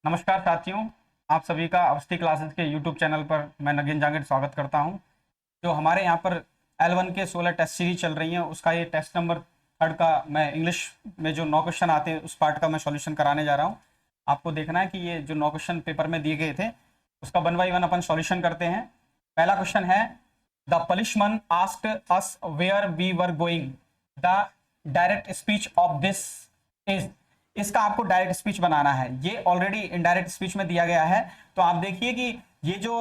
नमस्कार साथियों, आप सभी का अवस्थी क्लासेस के यूट्यूब चैनल पर मैं नगीन जांगिड़ स्वागत करता हूं। जो हमारे यहां पर L1 के 16 टेस्ट सीरीज चल रही हैं, उसका ये टेस्ट नंबर 3 का मैं इंग्लिश में जो 9 क्वेश्चन आते हैं उस पार्ट का मैं सॉल्यूशन कराने जा रहा हूं। आपको देखना है कि ये जो 9 क्वेश्चन पेपर में दिए गए थे उसका 1 बाई 1 अपन सॉल्यूशन करते हैं। पहला क्वेश्चन है, the policeman asked us where we were going, the direct speech of this is. इसका आपको डायरेक्ट स्पीच बनाना है। ये ऑलरेडी इनडायरेक्ट स्पीच में दिया गया है, तो आप देखिए कि ये जो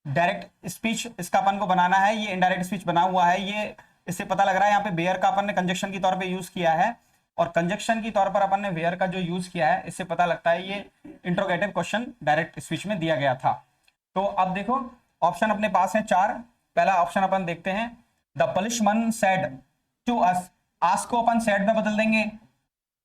डायरेक्ट स्पीच इसका अपन को बनाना है, ये इनडायरेक्ट स्पीच बना हुआ है। ये इससे पता लग रहा है यहाँ पे बेयर का अपन ने कंजक्शन की तौर पे यूज किया है, और कंजक्शन की तौर पर अपन ने वेयर का जो यूज किया है, इससे पता लगता है ये इंट्रोगेटिव क्वेश्चन डायरेक्ट स्पीच में दिया गया था। तो अब देखो, ऑप्शन अपने पास है 4। पहला ऑप्शन अपन देखते हैं, the policeman said to us. Ask को अपन सेड में बदल देंगे,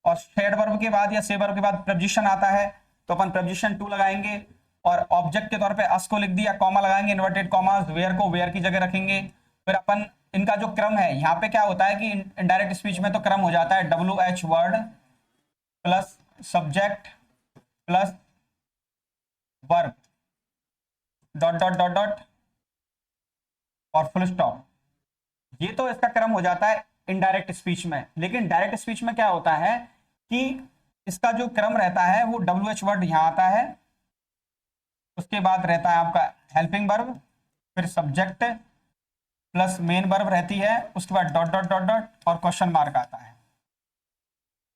और सेड वर्ब के बाद या से वर्ब के बाद प्रपोजिशन आता है तो अपन प्रपोजिशन टू लगाएंगे, और ऑब्जेक्ट के तौर पे अस को लिख दिया, कॉमा लगाएंगे, इन्वर्टेड कॉमा, वेयर को वेयर की जगह रखेंगे। फिर अपन इनका जो क्रम है, यहाँ पे क्या होता है कि इनडायरेक्ट स्पीच में तो क्रम हो जाता है WH word plus subject plus verb dot dot dot dot और फुल स्टॉप। ये तो इसका क्रम हो जाता है इनडायरेक्ट स्पीच में। लेकिन डायरेक्ट स्पीच में क्या होता है कि इसका जो क्रम रहता है वो WH वर्ड यहां आता है, उसके बाद रहता है आपका हेल्पिंग वर्ब, फिर सब्जेक्ट प्लस मेन वर्ब रहती है, उसके बाद डॉट डॉट डॉट डॉट और क्वेश्चन मार्क आता है।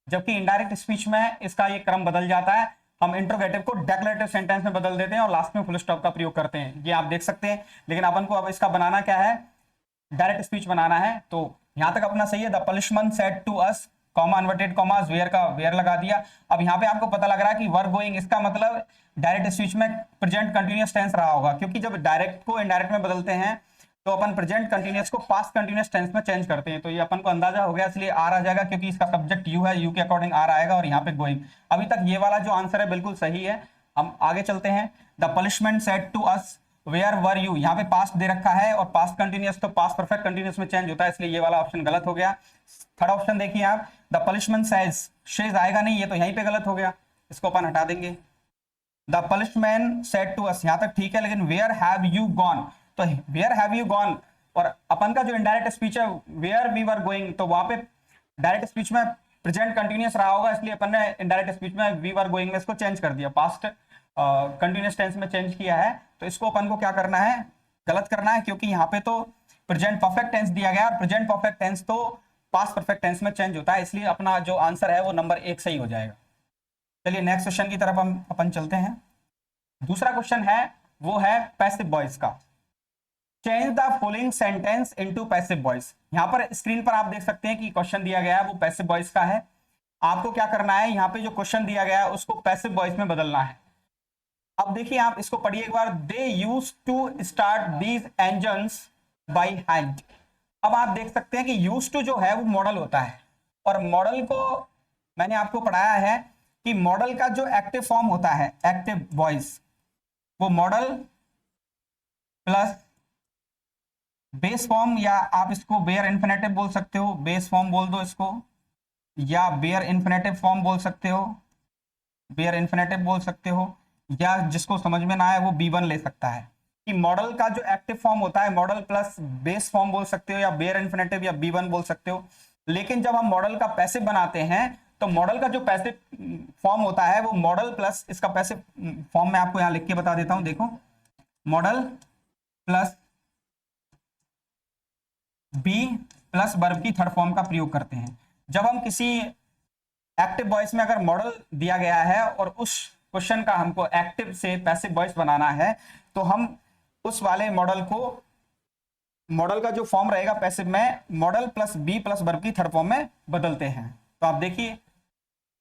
जबकि इनडायरेक्ट स्पीच में इसका ये क्रम बदल जाता है। हम इंट्रोगेटिव को डेक्लेरेटिव सेंटेंस में बदल देते हैं और लास्ट में फुल स्टॉप का प्रयोग करते हैं, ये आप देख सकते हैं। लेकिन अपन को अब इसका बनाना क्या है, डायरेक्ट स्पीच बनाना है। तो यहां तक अपना सही है, the policeman said to us, comma inverted commas, where का वेयर लगा दिया। अब यहाँ पे आपको पता लग रहा है कि वर गोइंग, इसका मतलब डायरेक्ट स्पीच में प्रेजेंट कंटिन्यूअस टेंस रहा होगा, क्योंकि जब डायरेक्ट को इनडायरेक्ट में बदलते हैं तो अपन प्रेजेंट कंटिन्यूअस को पास्ट कंटिन्यूअस टेंस में चेंज करते हैं। तो ये अपन को अंदाजा हो गया, इसलिए आर आ जाएगा, क्योंकि इसका सब्जेक्ट यू है, यू के अकॉर्डिंग आर आएगा, और यहाँ पे गोइंग। अभी तक ये वाला जो आंसर है बिल्कुल सही है। हम आगे चलते हैं, the punishment said to us where were you. यहाँ पे पास्ट दे रखा है, और पास्ट कंटिन्यूअस तो पास्ट परफेक्ट कंटिन्यूअस में चेंज होता है, इसलिए ये वाला ऑप्शन गलत हो गया। थर्ड ऑप्शन देखिए आप, द पनिशमेंट सेज, शेज आएगा नहीं, ये तो यहीं पे गलत हो गया, इसको अपन हटा देंगे। The punishment said to us, यहां तक ठीक है, लेकिन वेयर हैव यू गॉन, तो वेयर हैव यू गॉन, और अपन का जो इनडायरेक्ट स्पीच है वेयर वी वर गोइंग, तो वहां पे डायरेक्ट स्पीच में प्रेजेंट कंटिन्यूअस रहा होगा, इसलिए अपन ने इनडायरेक्ट स्पीच में वी वर गोइंग में इसको चेंज कर दिया, पास्ट कंटिन्यूअस टेंस में चेंज किया है। तो इसको अपन को क्या करना है, गलत करना है, क्योंकि यहाँ पे तो प्रेजेंट परफेक्ट टेंस दिया गया, और प्रेजेंट परफेक्ट टेंस तो पास्ट परफेक्ट टेंस में चेंज होता है, इसलिए अपना जो आंसर है वो नंबर 1 सही हो जाएगा। चलिए नेक्स्ट क्वेश्चन की तरफ हम अपन चलते हैं। दूसरा क्वेश्चन है, वो है पैसिव वॉइस का। Change the following sentence into passive voice. यहां पर स्क्रीन पर आप देख सकते हैं कि क्वेश्चन दिया गया है वो पैसिव वॉइस का है। आपको क्या करना है, यहाँ पे जो क्वेश्चन दिया गया है उसको पैसिव वॉइस में बदलना है। अब देखिए, आप इसको पढ़िए एक बार, they used to start these engines by hand. अब आप देख सकते हैं कि यूज्ड टू जो है वो मॉडल होता है, और मॉडल को मैंने आपको पढ़ाया है कि मॉडल का जो एक्टिव फॉर्म होता है, एक्टिव वॉइस, वो मॉडल प्लस बेस फॉर्म, या आप इसको बेयर इन्फिनेटिव बोल सकते हो, बेस फॉर्म बोल दो इसको, या बेयर इन्फिनेटिव फॉर्म बोल सकते हो, बेयर इन्फिनेटिव बोल सकते हो, या जिसको समझ में ना आए वो B1 ले सकता है। कि मॉडल का जो एक्टिव फॉर्म होता है मॉडल प्लस बेस फॉर्म बोल सकते हो, या बेयर इन्फिनेटिव या B1 बोल सकते हो। लेकिन जब हम मॉडल का पैसिव बनाते हैं तो मॉडल का जो पैसिव फॉर्म होता है वो मॉडल प्लस इसका पैसिव फॉर्म मैं आपको यहाँ लिख के बता देता हूं, देखो, modal plus be plus verb की थर्ड फॉर्म का प्रयोग करते हैं। जब हम किसी एक्टिव वॉइस में अगर मॉडल दिया गया है और उस क्वेश्चन का हमको एक्टिव से पैसिव वॉइस बनाना है, तो हम उस वाले मॉडल को, मॉडल का जो फॉर्म रहेगा पैसिव में, modal plus be plus verb की थर्ड फॉर्म में बदलते हैं। तो आप देखिए,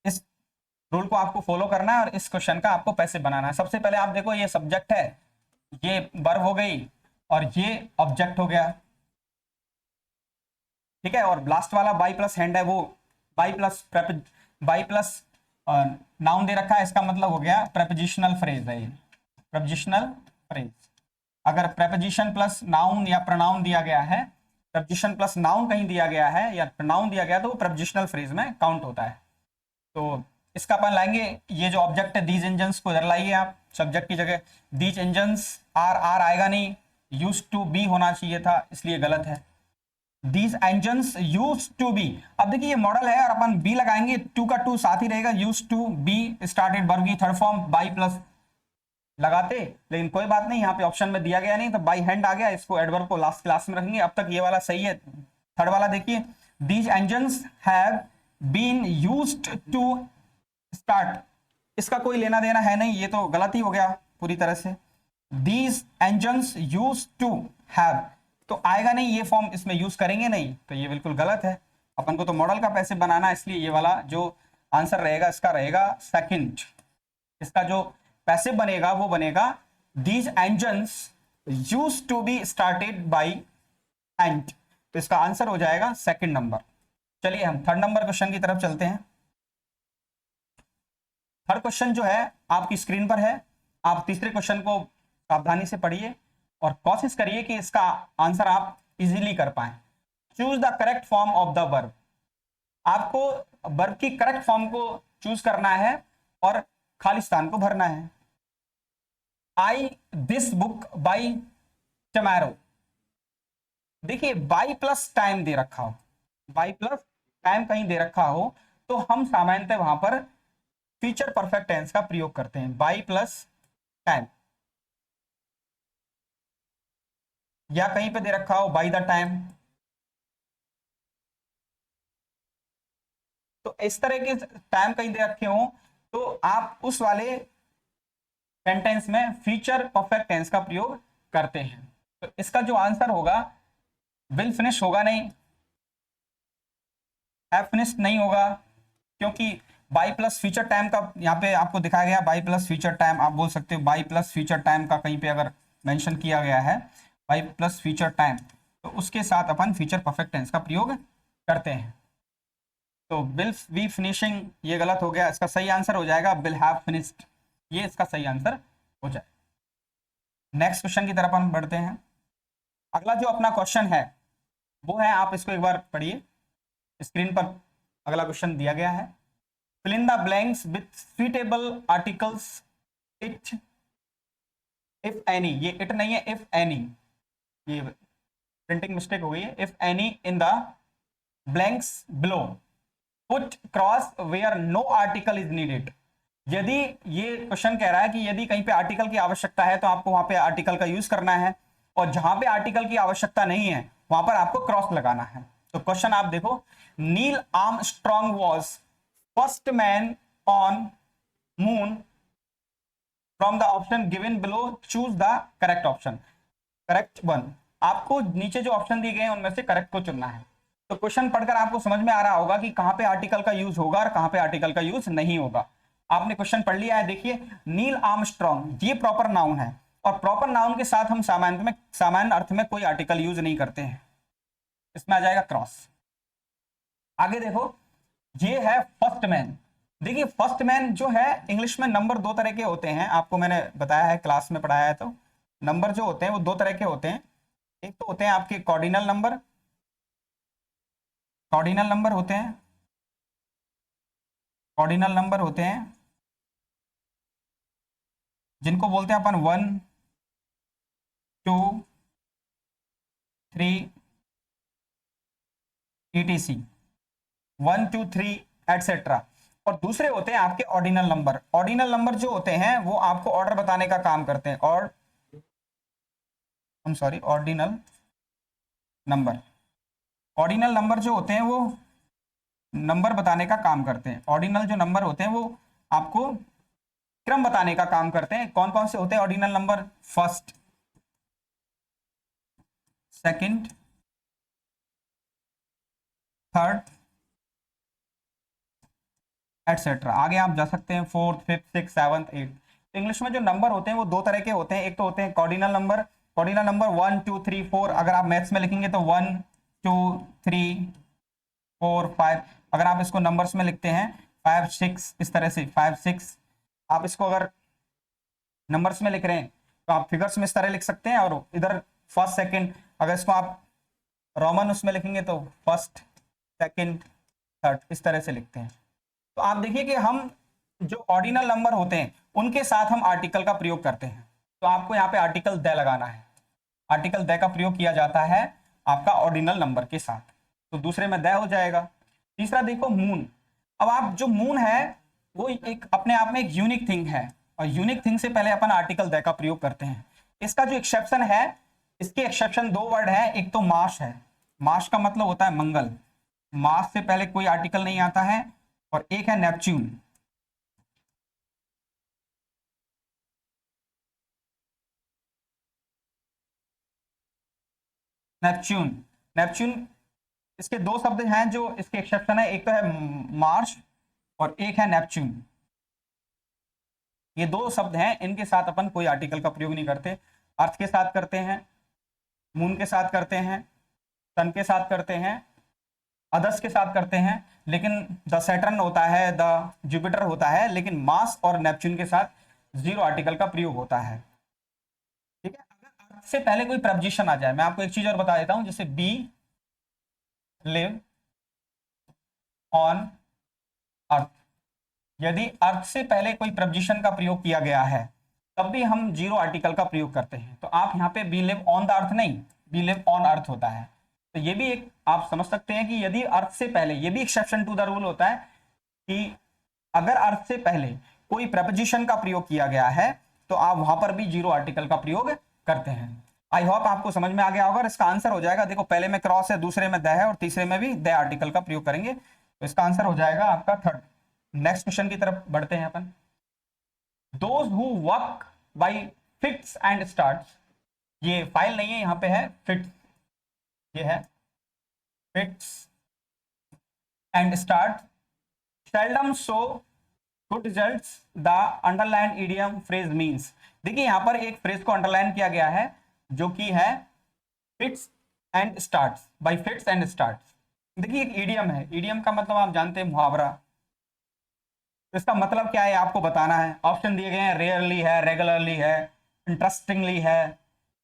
इस रूल को आपको फॉलो करना है और इस क्वेश्चन का आपको पैसिव बनाना है। सबसे पहले आप देखो, ये सब्जेक्ट है, ये वर्ब हो गई, और ये ऑब्जेक्ट हो गया, ठीक है। और लास्ट वाला बाई प्लस हैंड है, वो बाई प्लस नाउन दे रखा है, इसका मतलब हो गया प्रेपोजिशनल फ्रेज है, ये प्रेपोजिशनल फ्रेज। अगर प्रेपोजिशन प्लस नाउन या प्रोनाउन दिया गया है, प्रेपोजिशन प्लस नाउन कहीं दिया गया है या प्रोनाउन दिया गया, तो वो प्रेपोजिशनल फ्रेज में काउंट होता है। तो इसका अपन लाएंगे, ये जो ऑब्जेक्ट है दीज इंजन्स को इधर लाइए आप सब्जेक्ट की जगह, दीज इंजन्स, आर आएगा नहीं, यूज टू बी होना चाहिए था इसलिए गलत है। These engines use to be, अब देखिए ये मॉडल है और अपन बी लगाएंगे, टू का टू साथ ही रहेगा, use to be started verb की थर्ड फॉर्म बाई प्लस लगाते, लेकिन कोई बात नहीं, यहाँ पे ऑप्शन में दिया गया नहीं तो बाई हैंड आ गया, इसको एडवर्ब को लास्ट क्लास में रखेंगे। अब तक ये वाला सही है। थर्ड वाला देखिए, these engines have been used to start, इसका कोई लेना देना है नहीं, ये तो गलत ही हो गया पूरी तरह से। These engines use to have तो आएगा नहीं, ये फॉर्म इसमें यूज करेंगे नहीं, तो ये बिल्कुल गलत है। अपन को तो मॉडल का पैसे बनाना, इसलिए ये वाला जो आंसर रहेगा इसका रहेगा सेकंड। इसका जो पैसिव बनेगा वो बनेगा these engines use to be started by and, तो इसका आंसर हो जाएगा सेकंड नंबर। चलिए हम थर्ड नंबर क्वेश्चन की तरफ चलते हैं। थर्ड क्वेश्चन जो है आपकी स्क्रीन पर है, आप तीसरे क्वेश्चन को सावधानी से पढ़िए और कोशिश करिए कि इसका आंसर आप इजीली कर पाए। Choose the correct form of the verb, आपको वर्ब की करेक्ट फॉर्म को चूज करना है और खाली स्थान को भरना है। आई दिस बुक बाई टमारो, देखिए बाई प्लस टाइम दे रखा हो, बाई प्लस टाइम कहीं दे रखा हो तो हम सामान्यतः वहां पर फ्यूचर परफेक्ट टेंस का प्रयोग करते हैं, बाई प्लस टाइम, या कहीं पे दे रखा हो बाई द टाइम, तो इस तरह के टाइम कहीं दे रखे हो तो आप उस वाले सेंटेंस में फ्यूचर परफेक्ट टेंस का प्रयोग करते हैं। तो इसका जो आंसर होगा विल फिनिश होगा नहीं, हैव फिनिश्ड नहीं होगा, क्योंकि बाई प्लस फ्यूचर टाइम का यहाँ पे आपको दिखाया गया, बाई प्लस फ्यूचर टाइम, आप बोल सकते हो बाई प्लस फ्यूचर टाइम का कहीं पे अगर मेंशन किया गया है बाई प्लस फ्यूचर टाइम, तो उसके साथ अपन फ्यूचर परफेक्ट टेंस का प्रयोग करते हैं। तो विल बी फिनिशिंग ये गलत हो गया, इसका सही आंसर हो जाएगा विल हैव फिनिश्ड, ये इसका सही आंसर हो जाए। नेक्स्ट क्वेश्चन की तरफ हम बढ़ते हैं। अगला जो अपना क्वेश्चन है वो है, आप इसको एक बार पढ़िए, स्क्रीन पर अगला क्वेश्चन दिया गया है। fill in the blanks with suitable articles it if any, ये it नहीं है if any, ये प्रिंटिंग मिस्टेक हो गई है, if any in the blanks below put cross where no article is needed, यदि ये क्वेश्चन कह रहा है कि यदि कहीं पे आर्टिकल की आवश्यकता है तो आपको वहां पे आर्टिकल का यूज करना है, और जहां पे आर्टिकल की आवश्यकता नहीं है वहां पर आपको क्रॉस लगाना है। तो क्वेश्चन आप देखो, Neil Armstrong was first man on moon, from the option given below choose the correct option, correct one, आपको नीचे जो ऑप्शन दिए गए हैं उनमें से करेक्ट को चुनना है। तो क्वेश्चन पढ़कर आपको समझ में आ रहा होगा कि कहां पे आर्टिकल का यूज होगा और कहां पे आर्टिकल का यूज नहीं होगा। आपने क्वेश्चन पढ़ लिया है, देखिए नील आर्मस्ट्रॉन्ग ये प्रॉपर नाउन है, और प्रॉपर नाउन के साथ हम सामान्य अर्थ में कोई आर्टिकल यूज नहीं करते हैं, इसमें आ जाएगा क्रॉस। आगे देखो, ये है फर्स्ट मैन, देखिए फर्स्ट मैन जो है इंग्लिश में नंबर दो तरह के होते हैं, आपको मैंने बताया है क्लास में पढ़ाया है, तो नंबर जो होते हैं वो दो तरह के होते हैं। एक तो होते हैं आपके कॉर्डिनल नंबर, कॉर्डिनल नंबर होते हैं, कॉर्डिनल नंबर होते हैं जिनको बोलते हैं अपन 1 2 3 etc 1 2 3 एटसेट्रा। और दूसरे होते हैं आपके ऑर्डिनल नंबर, ऑर्डिनल नंबर जो होते हैं वो आपको ऑर्डर बताने का काम करते हैं, और ऑर्डिनल नंबर, ऑर्डिनल नंबर जो होते हैं वो नंबर बताने का काम करते हैं, ऑर्डिनल जो नंबर होते हैं वो आपको क्रम बताने का काम करते हैं। कौन कौन से होते हैं ordinal number? First, second, third etcetera. आगे आप जा सकते हैं fourth, fifth, six, seventh, eight. English में जो नंबर होते हैं वो दो तरह के होते हैं, एक तो होते हैं कॉर्डिनल नंबर, कॉर्डिनल नंबर 1 2 3 4, अगर आप मैथ्स में लिखेंगे तो 1 2 3 4 5, अगर आप इसको नंबर्स में लिखते हैं 5 6, इस तरह से 5 6, आप इसको अगर नंबर्स में लिख रहे हैं तो आप फिगर्स में इस तरह लिख सकते हैं, और इधर फर्स्ट सेकंड, अगर इसको आप रोमन उसमें लिखेंगे तो फर्स्ट सेकंड थर्ड, इस तरह से लिखते हैं। तो आप देखिए कि हम जो ऑर्डिनल नंबर होते हैं उनके साथ हम आर्टिकल का प्रयोग करते हैं। तो आपको यहाँ पे आर्टिकल द लगाना है। आर्टिकल द का प्रयोग किया जाता है आपका ऑर्डिनल नंबर के साथ, तो दूसरे में द हो जाएगा। तीसरा देखो मून। अब आप जो मून है वो एक अपने आप में एक यूनिक थिंग है, और यूनिक थिंग से पहले अपन आर्टिकल द का प्रयोग करते हैं। इसका जो एक्सेप्शन है, इसके एक्सेप्शन दो वर्ड है। एक तो मास है, मास का मतलब होता है मंगल, मास से पहले कोई आर्टिकल नहीं आता है। और एक है नेपच्यून। नेपच्यून, नेपच्यून, इसके दो शब्द हैं जो इसके एक्सेप्शन है, एक तो है मार्स और एक है नेपच्यून। ये दो शब्द हैं, इनके साथ अपन कोई आर्टिकल का प्रयोग नहीं करते। अर्थ के साथ करते हैं, मून के साथ करते हैं, सन के साथ करते हैं, अदर्स के साथ करते हैं, लेकिन द सैटर्न होता है, द जुपिटर होता है, लेकिन मार्स और नेपच्यून के साथ जीरो आर्टिकल का प्रयोग होता है। ठीक है, अगर अर्थ से पहले कोई प्रपोजिशन आ जाए, मैं आपको एक चीज और बता देता हूं, जैसे बी लिव ऑन अर्थ, यदि अर्थ से पहले कोई प्रपोजिशन का प्रयोग किया गया है तब भी हम जीरो आर्टिकल का प्रयोग करते हैं। तो आप यहाँ पे be live on the earth नहीं, बी लिव ऑन अर्थ होता है। तो ये भी एक आप समझ सकते हैं कि यदि अर्थ से पहले, ये भी एक्सेप्शन टू द रूल होता है कि अगर अर्थ से पहले कोई प्रपोजिशन का प्रयोग किया गया है तो आप वहां पर भी जीरो आर्टिकल का प्रयोग करते हैं। आई होप आपको समझ में आ गया होगा। इसका आंसर हो जाएगा, देखो पहले में क्रॉस है, दूसरे में द है, और तीसरे में भी द आर्टिकल का प्रयोग करेंगे, तो इसका आंसर हो जाएगा आपका थर्ड। नेक्स्ट क्वेश्चन की तरफ बढ़ते हैं अपन। Those who work by fits and starts, ये फाइल नहीं है, यहाँ पे है फिट्स, ये है fits and start seldom show good results, the underlined idiom phrase means। देखिए यहाँ पर एक फ्रेज को अंडरलाइन किया गया है जो कि है fits and starts, bye fits and starts. देखिए एक इडियम है, इडियम का मतलब आप जानते हैं मुहावरा। तो इसका मतलब क्या है आपको बताना है। ऑप्शन दिए गए हैं, रेयरली है, रेगुलरली है, इंटरेस्टिंगली है,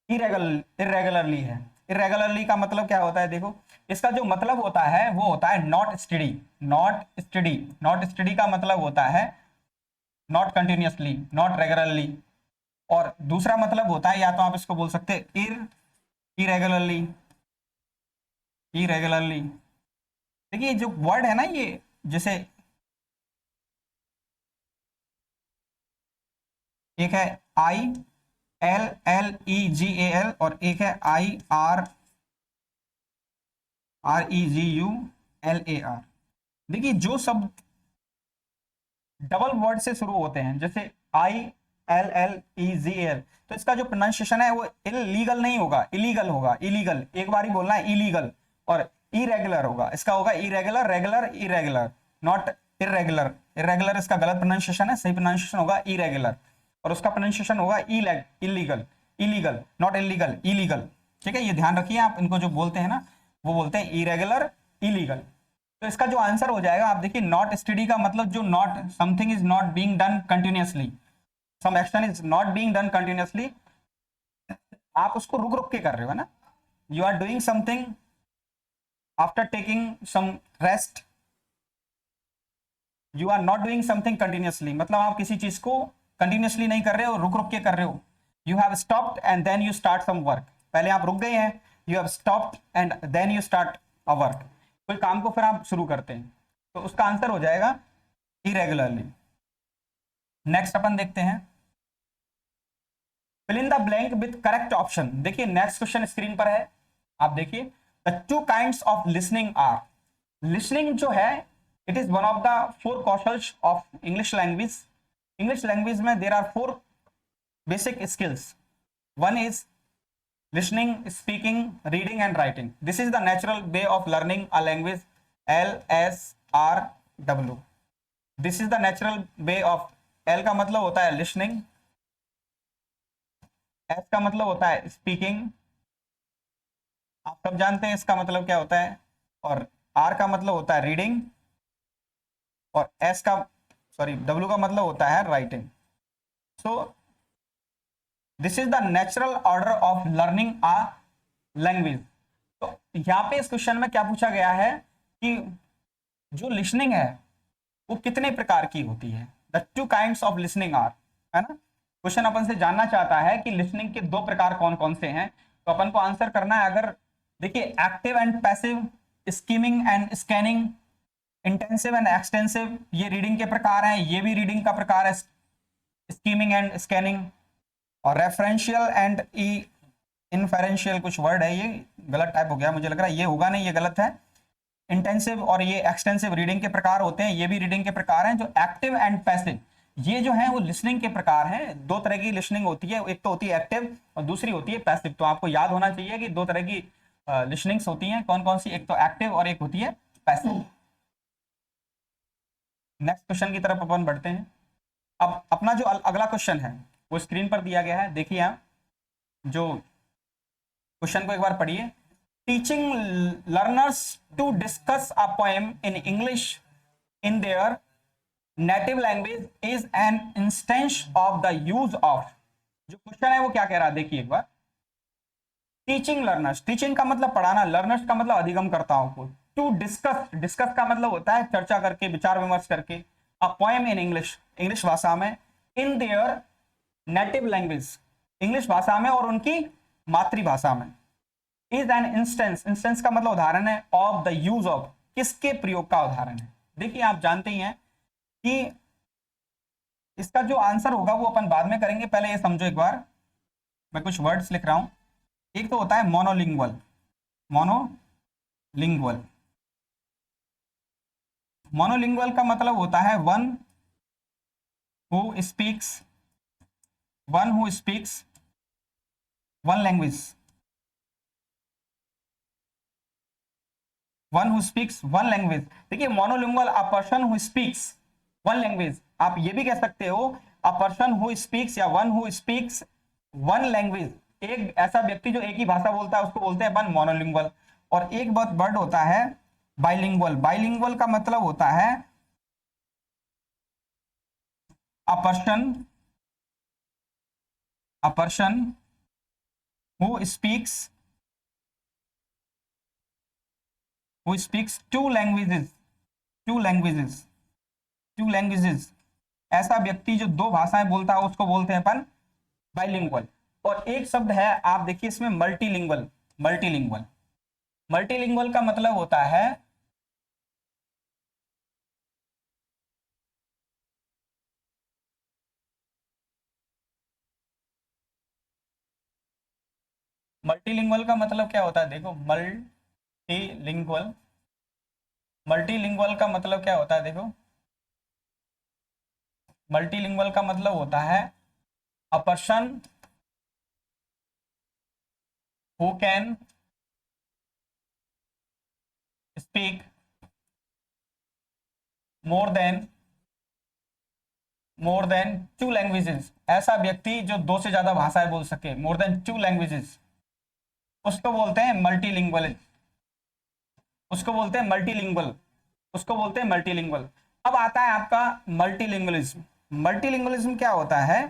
इरेगुलरली है। इरेगुलरली का मतलब क्या होता है, देखो इसका जो मतलब होता है वो होता है not study. Not study, not study का मतलब होता है नॉट कंटिन्यूअसली, नॉट रेगुलरली। और दूसरा मतलब होता है, या तो आप इसको बोल सकते हैं इरेगुलरली, इरेगुलरली। देखिए जो वर्ड है ना ये, जैसे एक है I L L E G A L, और एक है I R R E G U L A R. देखिए जो शब्द डबल वर्ड से शुरू होते हैं, जैसे आई L L E G L, तो इसका जो प्रोनाउंसिएशन है वो इलीगल नहीं होगा, इलीगल होगा, इलीगल एक बार ही बोलना है, इलीगल। और इरेगुलर होगा, इसका होगा irregular, regular, irregular, not irregular. Irregular इसका गलत प्रोनाउंसिएशन है, सही प्रोनाउंसिएशन होगा इरेगुलर, और उसका प्रोनाउंसिएशन होगा illegal, illegal, not illegal, illegal. ठीक है, ये ध्यान रखिए आप, इनको जो बोलते हैं ना वो बोलते हैं इरेगुलर, इलीगल। तो इसका जो आंसर हो जाएगा, आप देखिए नॉट स्टडी का मतलब जो not, something is not being done continuously, some action is not being done continuously, आप उसको रुक रुक के कर रहे हो ना, you are doing something after taking some rest, you are not doing something continuously, मतलब आप किसी चीज को कंटिन्यूअसली नहीं कर रहे हो, रुक रुक के कर रहे हो। You have stopped and then you start some work, पहले आप रुक गए हैं, you have stopped and then you start a work, कोई काम को फिर आप शुरू करते हैं, तो उसका आंसर हो जाएगा इरेगुलरली। नेक्स्ट अपन देखते हैं, fill in the blank with correct option. देखिए नेक्स्ट क्वेश्चन स्क्रीन पर है, आप देखिए, the two kinds of listening are. Listening जो है, it is one of the four कौशल्स of English language. English language में there are four basic skills. One is listening, speaking, reading and writing. This is the natural way of learning a language. LSRW, this is the natural way of, L का मतलब होता है listening, S का मतलब होता है speaking, आप सब जानते हैं इसका मतलब क्या होता है, और R का मतलब होता है रीडिंग, और S का, सॉरी W का मतलब होता है writing. So this is the natural order of learning a language. तो यहाँ पे इस क्वेश्चन में क्या पूछा गया है कि जो लिसनिंग है वो कितने प्रकार की होती है। The two kinds of listening are, है ना। क्वेश्चन अपन से जानना चाहता है कि लिसनिंग के दो प्रकार कौन कौन से हैं, तो अपन को आंसर करना है। अगर देखिए, active and passive, skimming and scanning, intensive and extensive, ये रीडिंग के प्रकार हैं। ये भी रीडिंग का प्रकार है, स्कीमिंग एंड स्कैनिंग। और रेफरेंशियल एंड ई इनफेरेंशियल, कुछ वर्ड है ये गलत टाइप हो गया मुझे लग रहा है, ये होगा नहीं, ये गलत है। इंटेंसिव और ये एक्सटेंसिव रीडिंग के प्रकार होते हैं, ये भी रीडिंग के प्रकार हैं। जो एक्टिव एंड पैसिव, ये जो है वो लिसनिंग के प्रकार हैं। दो तरह की लिसनिंग होती है, एक तो होती है एक्टिव और दूसरी होती है पैसिव। तो आपको याद होना चाहिए कि दो तरह की लिसनिंग्स होती हैं, कौन कौन सी, एक तो एक्टिव और एक होती है पैसिव। नेक्स्ट क्वेश्चन की तरफ अपन बढ़ते हैं। अब अपना जो अगला क्वेश्चन है वो स्क्रीन पर दिया गया है, देखिए आप जो क्वेश्चन को एक बार पढ़िए। Teaching learners to discuss a poem in English in their native language is an instance of the use of. जो क्वेश्चन है वो क्या कह रहा है, देखिए एक बार। टीचिंग लर्नर्स, टीचिंग का मतलब पढ़ाना, लर्नर्स का मतलब अधिगम करताओं को। टू डिस्कस, डिस्कस का मतलब होता है चर्चा करके, विचार विमर्श करके। अ पोएम इन इंग्लिश, इंग्लिश भाषा में। इन देयर नेटिव लैंग्वेज, इंग्लिश भाषा में और उनकी मातृभाषा में। इज एन इंस्टेंस, इंस्टेंस का मतलब उदाहरण है, ऑफ द यूज ऑफ, किसके प्रयोग का उदाहरण है। देखिए आप जानते ही हैं कि इसका जो आंसर होगा वो अपन बाद में करेंगे, पहले ये समझो एक बार। मैं कुछ वर्ड्स लिख रहा हूं। एक तो होता है मोनोलिंगुअल, मोनोलिंगुअल। मोनोलिंगुअल का मतलब होता है who speaks one who speaks one language, one who speaks one language. देखिए monolingual, a person who speaks one language. आप ये भी कह सकते हो अ पर्सन हु स्पीक्स या one who speaks one language. एक ऐसा व्यक्ति जो एक ही भाषा बोलता है उसको बोलते हैं वन मोनोलिंगुअल। और एक बहुत वर्ड होता है बाइलिंगुअल। बाइलिंगुअल का मतलब होता है a person, a person who speaks, who speaks to languages, to languages, to languages. ऐसा व्यक्ति जो दो भाषाएं बोलता है उसको बोलते हैं अपन बाइलिंगुअल। और एक शब्द है, आप देखिए इसमें, मल्टीलिंगुअल। मल्टीलिंगुअल, मल्टीलिंगुअल का मतलब होता है, मल्टीलिंगुअल का मतलब क्या होता है, देखो मल्टीलिंगुअल, मल्टीलिंगुअल का मतलब क्या होता है, देखो मल्टीलिंगुअल का मतलब होता है अ person who can speak more than, more than to languages. ऐसा व्यक्ति जो दो से ज्यादा भाषाएं बोल सके, मोर देन टू लैंग्वेजेस, उसको बोलते हैं मल्टीलिंगुअल, उसको बोलते हैं मल्टीलिंगुअल, उसको बोलते हैं मल्टीलिंगुअल। अब आता है आपका मल्टीलिंगुअलिज्म। मल्टीलिंगुअलिज्म क्या होता है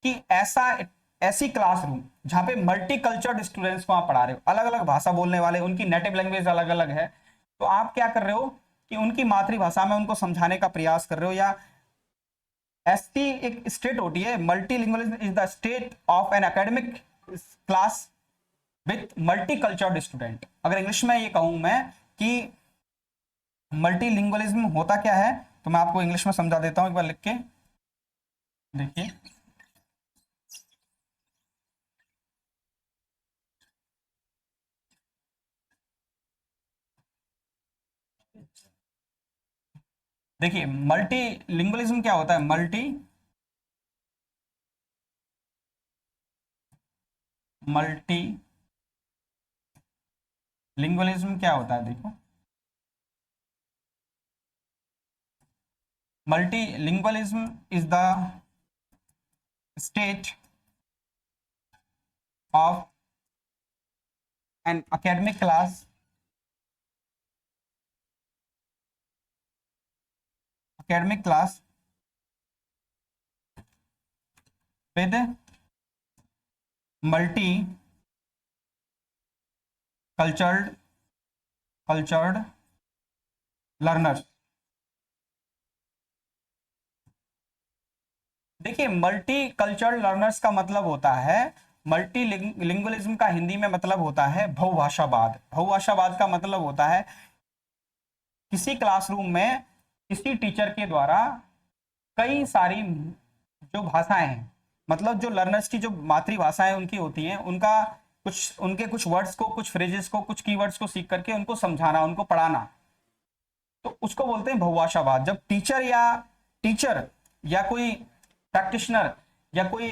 कि ऐसा, ऐसी क्लासरूम जहां पे मल्टी कल्चर्ड स्टूडेंट्स को आप पढ़ा रहे हो, अलग अलग भाषा बोलने वाले, उनकी नेटिव लैंग्वेज अलग अलग है। तो आप क्या कर रहे हो कि उनकी मातृभाषा में उनको समझाने का प्रयास कर रहे हो। या ऐसी एक स्टेट होती है, multilingualism is the state of an academic class with multi cultured student. अगर इंग्लिश में ये कहूं मैं कि मल्टीलिंगुअलिज्म होता क्या है, तो मैं आपको इंग्लिश में समझा देता हूं, एक बार लिख के देखिए। देखिए मल्टीलिंगुअलिज्म क्या होता है, मल्टीलिंगुअलिज्म क्या होता है, देखो multilingualism is the state of an academic class, academic class with multi cultured learners. देखिए, मल्टी कल्चरल लर्नर्स का मतलब होता है, मल्टी लिंगुअलिज्म का हिंदी में मतलब होता है बहुभाषावाद। बहुभाषावाद का मतलब होता है किसी क्लासरूम में किसी टीचर के द्वारा कई सारी जो भाषाएं हैं, मतलब जो लर्नर्स की जो मातृभाषाएं उनकी होती हैं, उनका उनके कुछ वर्ड्स को, कुछ फ्रेजेस को, कुछ कीवर्ड्स को सीख करके उनको समझाना, उनको पढ़ाना, तो उसको बोलते हैं बहुभाषावाद। जब टीचर या कोई प्रैक्टिशनर या कोई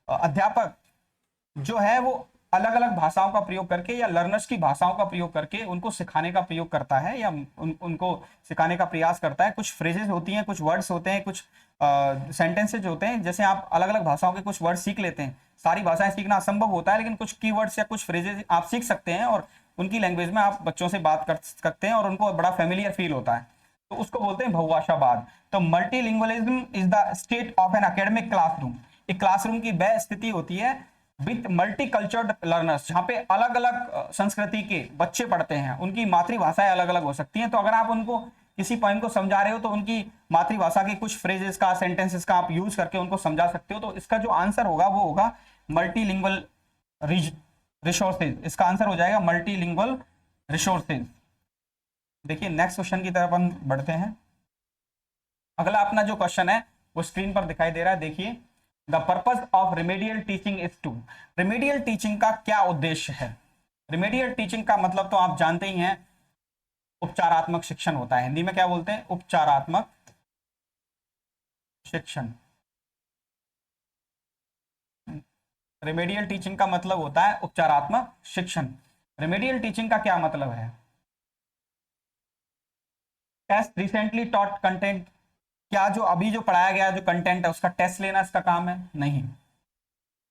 अध्यापक जो है वो अलग अलग भाषाओं का प्रयोग करके या लर्नर्स की भाषाओं का प्रयोग करके उनको सिखाने का प्रयोग करता है या उनको सिखाने का प्रयास करता है। कुछ फ्रेजेस होती हैं, कुछ वर्ड्स होते हैं, कुछ सेंटेंसेज होते हैं। जैसे आप अलग अलग भाषाओं के कुछ वर्ड सीख लेते हैं, सारी भाषाएं सीखना असंभव होता है, लेकिन कुछ कीवर्ड्स या कुछ फ्रेजेस आप सीख सकते हैं और उनकी लैंग्वेज में आप बच्चों से बात कर सकते हैं और उनको बड़ा फेमिलियर फील होता है, तो उसको बोलते हैं बहुभाषावाद। तो multilingualism is the state of an academic classroom. एक क्लासरूम की वह स्थिति होती है विथ मल्टी कल्चर्ड लर्नर्स, जहाँ पे अलग अलग संस्कृति के बच्चे पढ़ते हैं, उनकी मातृभाषाएं अलग अलग हो सकती हैं। तो अगर आप उनको किसी पॉइंट को समझा रहे हो तो उनकी मातृभाषा के कुछ फ्रेजेस का, सेंटेंसेस का आप यूज करके उनको समझा सकते हो। तो इसका जो आंसर होगा वो होगा मल्टीलिंगुअल रिसोर्सेज। इसका आंसर हो जाएगा मल्टीलिंगुअल रिसोर्सेज। देखिए नेक्स्ट क्वेश्चन की तरफ हम बढ़ते हैं। अगला अपना जो क्वेश्चन है वो स्क्रीन पर दिखाई दे रहा है, देखिए। The purpose of remedial teaching is to. Remedial teaching का क्या उद्देश्य है? रिमेडियल टीचिंग का मतलब तो आप जानते ही हैं, उपचारात्मक शिक्षण होता है। हिंदी में क्या बोलते हैं? उपचारात्मक शिक्षण। रिमेडियल टीचिंग का मतलब होता है उपचारात्मक शिक्षण। रिमेडियल टीचिंग का क्या मतलब है? Test recently taught content. क्या जो अभी जो पढ़ाया गया जो कंटेंट है उसका टेस्ट लेना इसका काम है? नहीं।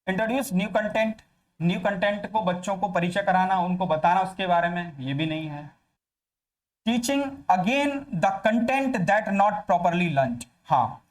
Introduce new content. New content को बच्चों को परिचय कराना, उनको बताना उसके बारे में, ये भी नहीं है। Teaching again the content that not properly learned. हाँ,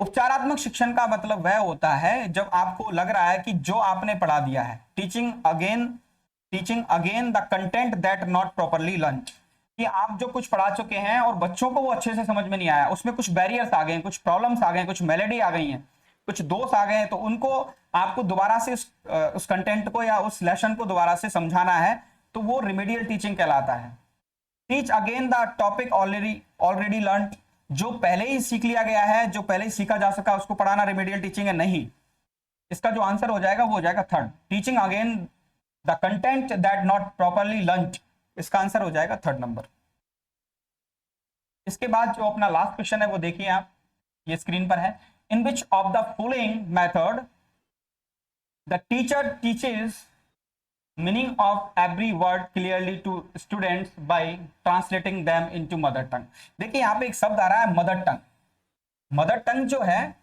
उपचारात्मक शिक्षण का मतलब वह होता है जब आपको लग रहा है कि जो आपने पढ़ा दिया है, teaching again the content that not properly learned, कि आप जो कुछ पढ़ा चुके हैं और बच्चों को वो अच्छे से समझ में नहीं आया, उसमें कुछ बैरियर्स आ गए हैं, कुछ प्रॉब्लम्स आ गए हैं, कुछ मेलेडी आ गई हैं, कुछ दोष आ गए हैं, तो उनको आपको दोबारा से उस कंटेंट को या उस लेसन को दोबारा से समझाना है, तो वो रिमेडियल टीचिंग कहलाता है। Teach again the topic already learn. जो पहले ही सीख लिया गया है, जो पहले ही सीखा जा सका, उसको पढ़ाना रिमेडियल टीचिंग है? नहीं। इसका जो आंसर हो जाएगा वो हो जाएगा third, teaching again the content that not properly learn. इसका आंसर हो जाएगा थर्ड नंबर। इसके बाद जो अपना लास्ट क्वेश्चन है वो देखिए आप, ये स्क्रीन पर है। In which of the following method the teacher teaches meaning of every word clearly to students by translating them into mother tongue। देखिए यहाँ पे एक शब्द आ रहा है मदर टंग। मदर टंग जो है,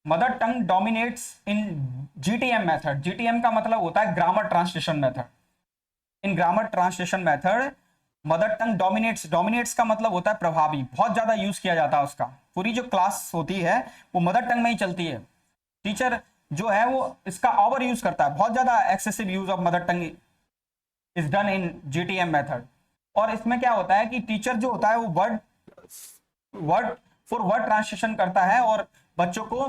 मदर टंग डोमिनेट्स इन जीटीएम मेथड। जीटीएम का मतलब होता है ग्रामर ट्रांसलेशन मेथड। इन grammar translation method mother tongue dominates. Dominates का मतलब होता है प्रभावी, बहुत ज्यादा यूज किया जाता है उसका। पूरी जो क्लास होती है वो मदर टंग में ही चलती है। टीचर जो है वो इसका ओवर यूज करता है, बहुत ज्यादा excessive use of mother tongue is done in GTM method. और इसमें क्या होता है कि टीचर जो होता है वो वर्ड फॉर वर्ड ट्रांसलेशन करता है और बच्चों को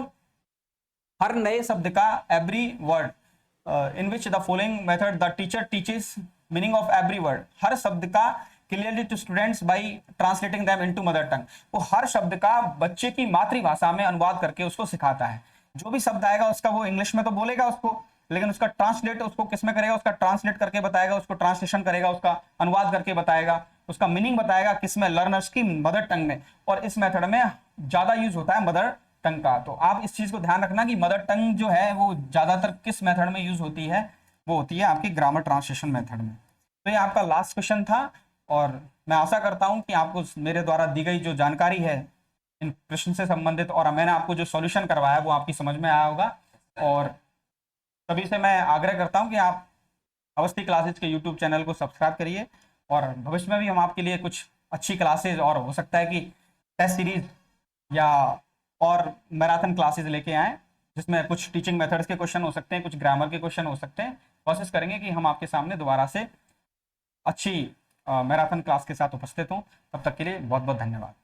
हर नए शब्द का, every word in which the following method the teacher teaches meaning of every word, हर शब्द का clearly to students by translating them into mother tongue. वो हर शब्द का बच्चे की मातृभाषा में अनुवाद करके उसको सिखाता है। जो भी शब्द आएगा उसका वो इंग्लिश में तो बोलेगा उसको, लेकिन उसका ट्रांसलेट उसको किस में करेगा? उसका ट्रांसलेट करके बताएगा, उसको ट्रांसलेशन करेगा, उसका अनुवाद करके बताएगा, उसका मीनिंग बताएगा, किस में? लर्नर्स की मदर टंग में। और इस मेथड में ज्यादा यूज होता है मदर टंग का। तो आप इस चीज को ध्यान रखना कि मदर टंग जो है वो ज्यादातर किस मेथड में यूज होती है? वो होती है आपकी ग्रामर ट्रांसलेशन मेथड में। तो ये आपका लास्ट क्वेश्चन था और मैं आशा करता हूं कि आपको मेरे द्वारा दी गई जो जानकारी है इन प्रश्न से संबंधित और मैंने आपको जो सॉल्यूशन करवाया वो आपकी समझ में आया होगा। और सभी से मैं आग्रह करता हूं कि आप अवस्थी क्लासेज के यूट्यूब चैनल को सब्सक्राइब करिए और भविष्य में भी हम आपके लिए कुछ अच्छी क्लासेज और हो सकता है कि टेस्ट सीरीज या और मैराथन क्लासेज लेके आएँ, जिसमें कुछ टीचिंग मेथड्स के क्वेश्चन हो सकते हैं, कुछ ग्रामर के क्वेश्चन हो सकते हैं। कोशिश करेंगे कि हम आपके सामने दोबारा से अच्छी मैराथन क्लास के साथ उपस्थित हों। तब तक के लिए बहुत बहुत धन्यवाद।